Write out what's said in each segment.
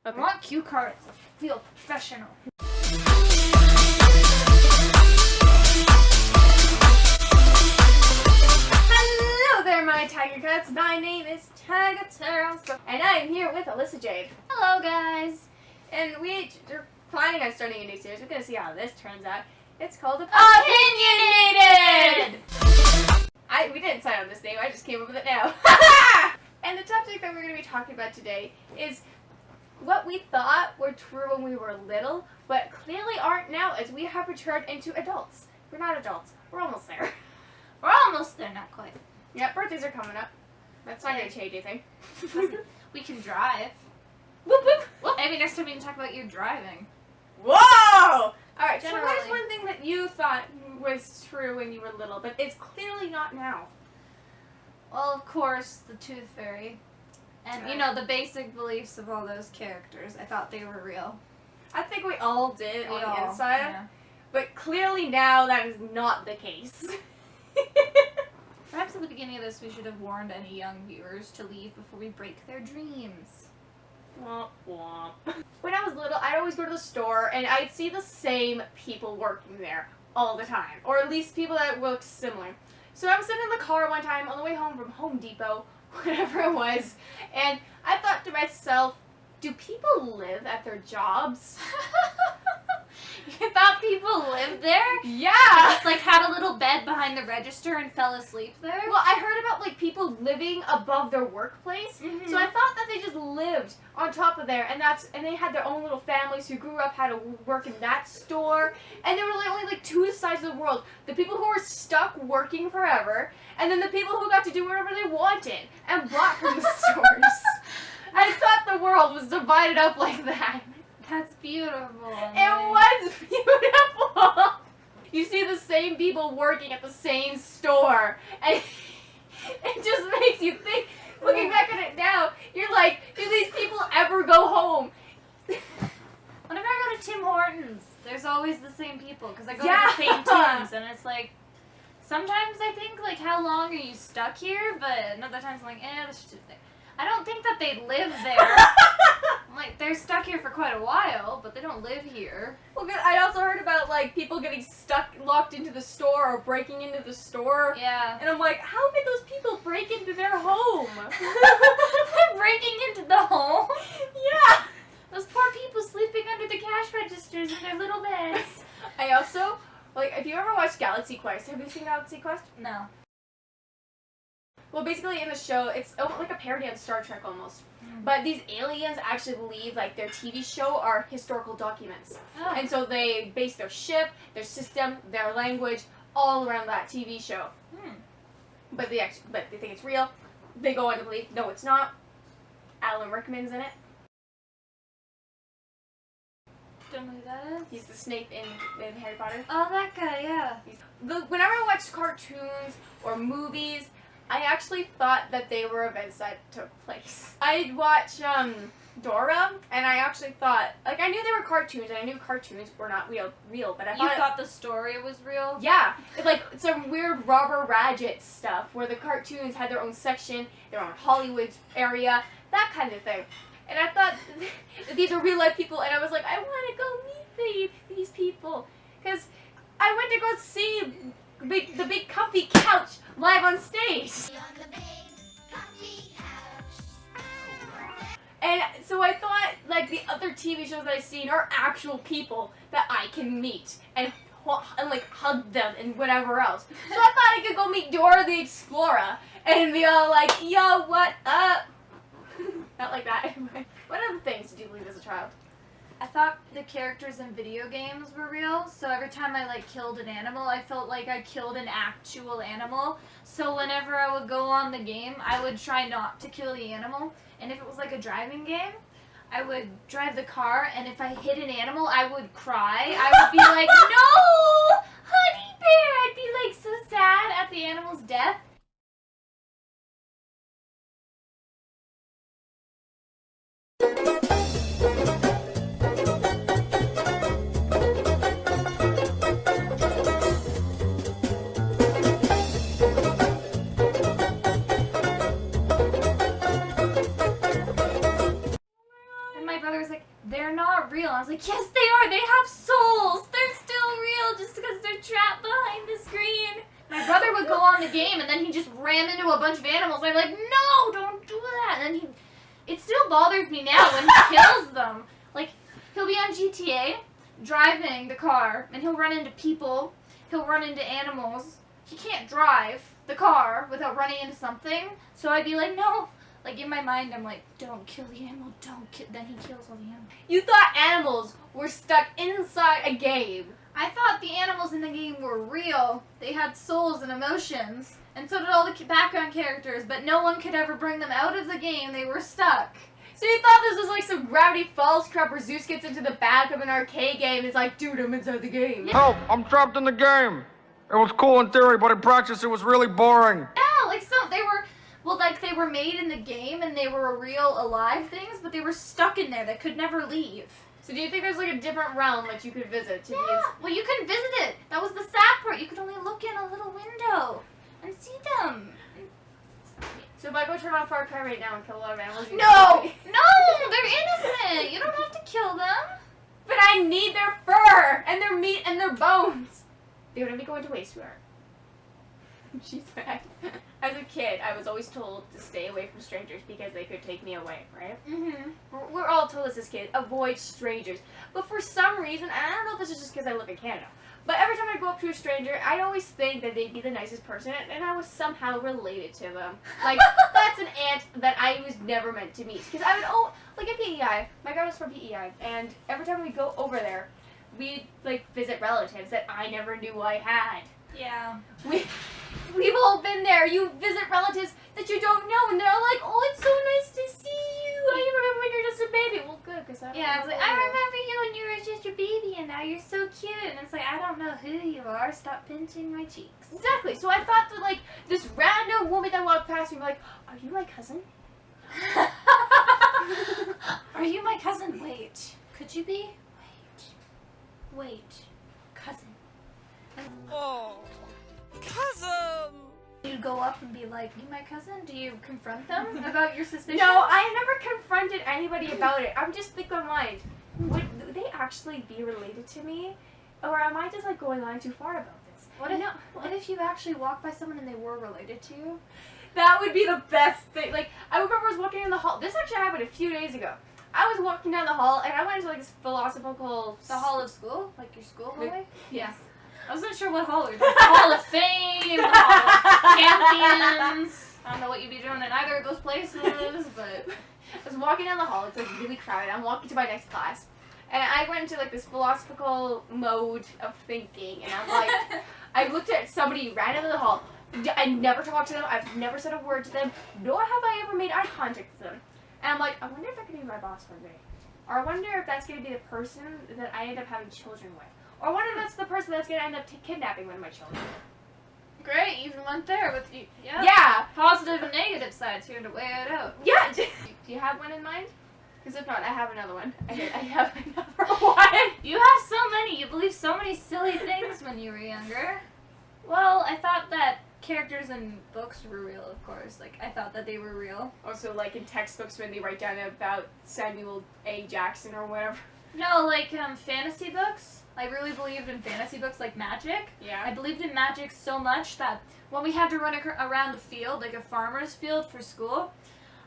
Okay. I want cue cards. I feel professional. Hello there, my Tiger Cats. My name is Tiger Turtles, and I am here with Alyssa Jade. Hello, guys. And we're planning on starting a new series. We're gonna see how this turns out. It's called Opinionated! We didn't sign on this name. I just came up with it now. And the topic that we're going to be talking about today is what we thought were true when we were little, but clearly aren't now as we have matured into adults. We're not adults. We're almost there. We're almost there, not quite. Yeah, birthdays are coming up. That's not going to change anything. We can drive. Whoop whoop. Well, maybe next time we can talk about your driving. Whoa! Alright, so what is Generally. one thing that you thought was true when you were little, but it's clearly not now? Well, of course, the Tooth Fairy. And, you know, the basic beliefs of all those characters. I thought they were real. I think we all did on the all, inside, yeah. but clearly now that is not the case. Perhaps at the beginning of this, we should have warned any young viewers to leave before we break their dreams. Womp womp. When I was little, I'd always go to the store and I'd see the same people working there all the time, or at least people that looked similar. So I was sitting in the car one time on the way home from Home Depot, whatever it was, and I thought to myself, do people live at their jobs? You thought people lived there? Yeah! Just, like, had a little bed behind the register and fell asleep there? Well, I heard about, like, people living above their workplace, Mhm. so I thought that they just lived on top of there, and they had their own little families who grew up, had to work in that store, and there were like, only, like, two sides of the world. The people who were stuck working forever, and then the people who got to do whatever they wanted, and bought from the stores. I thought the world was divided up like that. That's beautiful. It was beautiful. You see the same people working at the same store, and it just makes you think. Looking back at it now, you're like, do these people ever go home? Whenever I go to Tim Hortons, there's always the same people because I go Yeah. to the same Tims, and it's like sometimes I think like, how long are you stuck here? But other times I'm like, this is just. I don't think that they live there. I'm like, they're stuck here for quite a while, but they don't live here. Well, good. I also heard about like people getting stuck, locked into the store, or breaking into the store. Yeah. And I'm like, how did those people break into their home? They're breaking into the home. Yeah. Those poor people sleeping under the cash registers in their little beds. I also like. If you ever watched Galaxy Quest, have you seen Galaxy Quest? No. Well, basically in the show, it's like a parody on Star Trek almost. But these aliens actually believe like their TV show are historical documents. Oh. And so they base their ship, their system, their language, all around that TV show. But they think it's real. They go on to believe, no, it's not. Alan Rickman's in it. Don't know who that is. He's the Snape in Harry Potter. Oh, that guy, yeah. Whenever I watched cartoons or movies, I actually thought that they were events that took place. I'd watch Dora, and I actually thought, like, I knew they were cartoons, and I knew cartoons were not real, but I You thought... thought the story was real? Yeah, it's like some weird Robert Radgett stuff, where the cartoons had their own section, their own Hollywood area, that kind of thing. And I thought that these are real life people, and I was like, I want to go meet these people. Because I went to go see the big comfy couch live on stage. And so I thought, like, the other TV shows that I've seen are actual people that I can meet and like hug them and whatever else. So I thought I could go meet Dora the Explorer and be all like, yo, what up? Not like that. What other things did you believe as a child? I thought the characters in video games were real, so every time I like killed an animal, I felt like I killed an actual animal. So whenever I would go on the game, I would try not to kill the animal. And if it was like a driving game, I would drive the car, and if I hit an animal, I would cry. I would be like, no, honey bear! I'd be like so sad at the animal's death. brother was like, they're not real. I was like, yes, they are. They have souls. They're still real just because they're trapped behind the screen. My brother would go on the game, and then he just ran into a bunch of animals. I'm like, no, don't do that. And then it still bothers me now when he kills them. Like, he'll be on GTA, driving the car, and he'll run into people. He'll run into animals. He can't drive the car without running into something. So I'd be like, no. Like, in my mind, I'm like, don't kill the animal, don't kill. Then he kills all the animals. You thought animals were stuck inside a game. I thought the animals in the game were real. They had souls and emotions. And so did all the background characters, but no one could ever bring them out of the game. They were stuck. So you thought this was like some Gravity Falls crap where Zeus gets into the back of an arcade game and is like, dude, I'm inside the game. Help! I'm trapped in the game! It was cool in theory, but in practice it was really boring. Yeah, like they were made in the game and they were real alive things, but they were stuck in there. They could never leave. So do you think there's like a different realm that you could visit? Yeah, well, you couldn't visit it. That was the sad part. You could only look in a little window and see them. So if I go turn on Far Cry right now and kill a lot of animals, No, they're innocent. You don't have to kill them. But I need their fur and their meat and their bones. They wouldn't be going to waste, sweetheart. She's mad. As a kid, I was always told to stay away from strangers because they could take me away, right? Mm-hmm. We're all told as kids, avoid strangers. But for some reason, and I don't know if this is just because I live in Canada, but every time I go up to a stranger, I always think that they'd be the nicest person, and I was somehow related to them. Like, that's an aunt that I was never meant to meet. Because I would, like at PEI, my grandma's from PEI, and every time we go over there, we'd, like, visit relatives that I never knew I had. Yeah. We've all been there. You visit relatives that you don't know, and they're all like, oh, it's so nice to see you. I remember when you're just a baby. Well, good, because I don't Yeah, know it's like, who I you are. remember you when you were just a baby, and now you're so cute. And it's like, I don't know who you are. Stop pinching my cheeks. Exactly. So I thought that, like, this random woman that walked past me, like, are you my cousin? Are you my cousin? Wait. Could you be? Wait. Cousin. Oh, cousin! You go up and be like, you my cousin? Do you confront them about your suspicions? No, I never confronted anybody about it. I would just think in mind, would they actually be related to me? Or am I just, like, going on too far about this? What if you actually walked by someone and they were related to you? That would be the best thing. Like, I remember I was walking in the hall. This actually happened a few days ago. I was walking down the hall, and I went into, like, this philosophical... The hall of school? Like your school hallway? Yes. I wasn't sure what hall we were doing. The Hall of Fame, the Hall of Champions. I don't know what you'd be doing in either of those places, but... I was walking down the hall. It's, like, really crowded. I'm walking to my next class. And I went into, like, this philosophical mode of thinking, and I'm like... I looked at somebody who ran into the hall. I never talked to them. I've never said a word to them. Nor have I ever made eye contact with them. And I'm like, I wonder if that could be my boss one day. Or I wonder if that's going to be the person that I end up having children with. Or I wonder if that's the person that's going to end up kidnapping one of my children. Great, you even went there with you. Yeah. Yeah. Positive and negative sides here to weigh it out. Yeah. Do you have one in mind? Because if not, I have another one. I have another one. You have so many. You believed so many silly things when you were younger. Well, I thought that characters in books were real, of course. Like, I thought that they were real. Also, like in textbooks when they write down about Samuel A. Jackson or whatever. No, like, fantasy books. I really believed in fantasy books like magic. Yeah. I believed in magic so much that when we had to run around the field, like a farmer's field for school,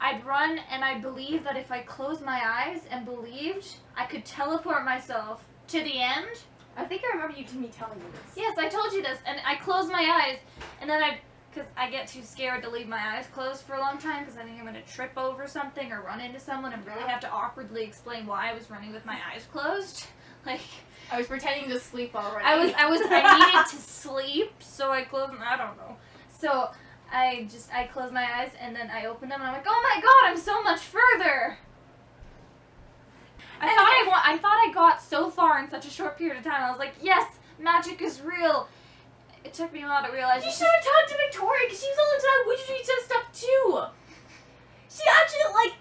I'd run and I believed that if I closed my eyes and believed, I could teleport myself to the end. I think I remember me telling you this. Yes, I told you this, and I closed my eyes, and then because I get too scared to leave my eyes closed for a long time, because I think I'm going to trip over something or run into someone and really have to awkwardly explain why I was running with my eyes closed. Like, I was pretending to sleep already. I needed to sleep, so I closed I don't know. So, I closed my eyes, and then I opened them, and I'm like, oh my god, I'm so much further! I thought I got so far in such a short period of time. I was like, yes, magic is real. It took me a while to realize. You should have talked to Victoria, because she was all the time witchy stuff too. She actually, like,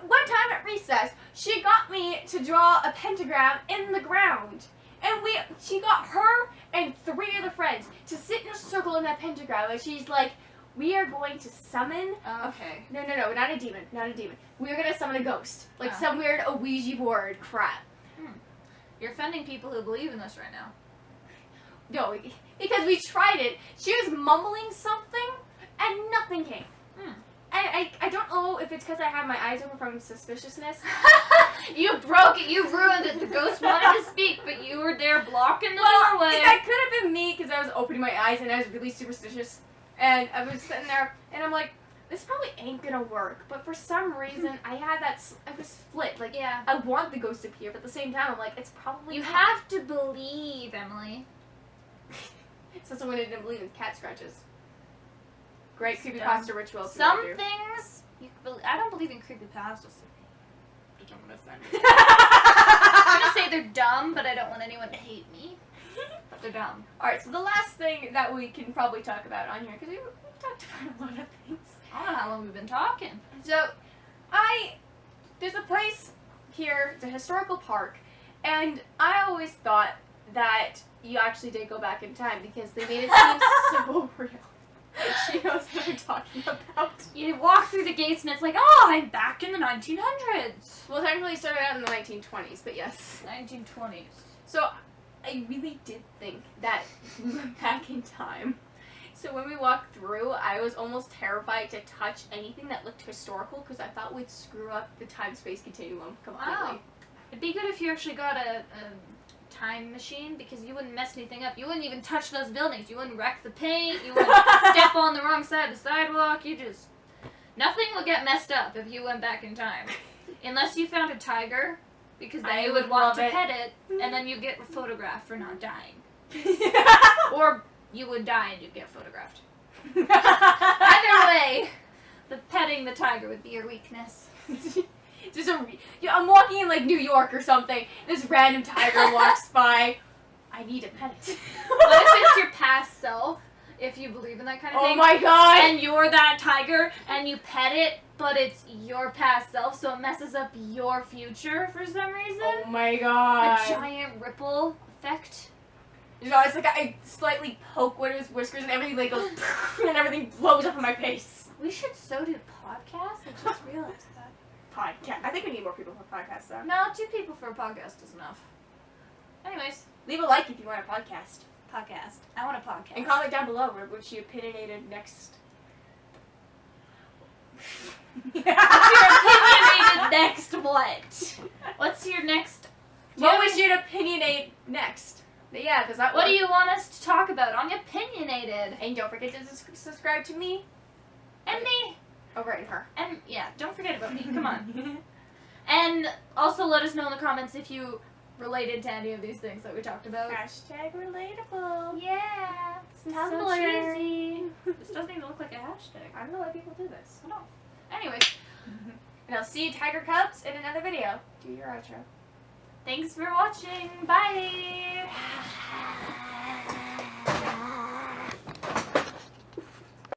one time at recess, she got me to draw a pentagram in the ground. And she got her and 3 other friends to sit in a circle in that pentagram, and she's like, we are going to summon. Okay. No, not a demon. We are gonna summon a ghost, like Oh. some weird Ouija board crap. You're offending people who believe in this right now. No, because we tried it. She was mumbling something, and nothing came. And I don't know if it's because I have my eyes open from suspiciousness. You broke it. You ruined it. The ghost wanted to speak, but you were there blocking the Well, doorway. that could have been me because I was opening my eyes and I was really superstitious. And I was sitting there, and I'm like, this probably ain't gonna work. But for some reason, I had that. I was split. Like, Yeah. I want the ghost to appear, but at the same time, I'm like, it's probably. You not. have to believe, Emily. So someone didn't believe in cat scratches. Great Dumb. creepypasta ritual. Some things you can believe. I don't believe in creepypastas. I'm gonna I'm gonna say they're dumb, but I don't want anyone to hate me. But they're dumb. Alright, so the last thing that we can probably talk about on here, because we've talked about a lot of things. I don't know how long we've been talking. So, there's a place here, it's a historical park, and I always thought that you actually did go back in time because they made it seem so real. Like she knows what I'm talking about. You walk through the gates and it's like, oh, I'm back in the 1900s. Well, technically it started out in the 1920s, but yes. 1920s. So, I really did think that we went back in time. So when we walked through, I was almost terrified to touch anything that looked historical because I thought we'd screw up the time-space continuum completely. Wow. It'd be good if you actually got a time machine because you wouldn't mess anything up. You wouldn't even touch those buildings. You wouldn't wreck the paint. You wouldn't step on the wrong side of the sidewalk. Nothing would get messed up if you went back in time. Unless you found a tiger, because then I you would would want love to it. pet it, and then you get photographed for not dying. Or you would die and you'd get photographed. Either way, the petting the tiger would be your weakness. Just I'm walking in like New York or something. This random tiger walks by. I need to pet it. What if it's your past self, if you believe in that kind of Oh thing? my god! And you're that tiger, and you pet it, but it's your past self, so it messes up your future for some reason? Oh my god! A giant ripple effect. You know, it's like I slightly poke one of his whiskers and everything like goes and everything blows up in my face. We should so do podcasts. I just realized that. Podcast. I think we need more people for podcasts though. No, 2 people for a podcast is enough. Anyways, Leave a like if you want a podcast. podcast. I want a podcast. And comment down below which you opinionated next. What's your opinionated next what? What's your next... What we should opinionate next? But yeah, because that What one. do you want us to talk about on Opinionated? And don't forget to subscribe to me. And me. Oh, right, and her. And yeah, don't forget about me. Come on. And also let us know in the comments if you related to any of these things that we talked about. Hashtag relatable. Yeah. This is so Tumblr. cheesy. This doesn't even look like a hashtag. I don't know why people do this. I don't know. Anyways, And I'll see you, Tiger Cubs, in another video. Do your outro. thanks for watching. Bye.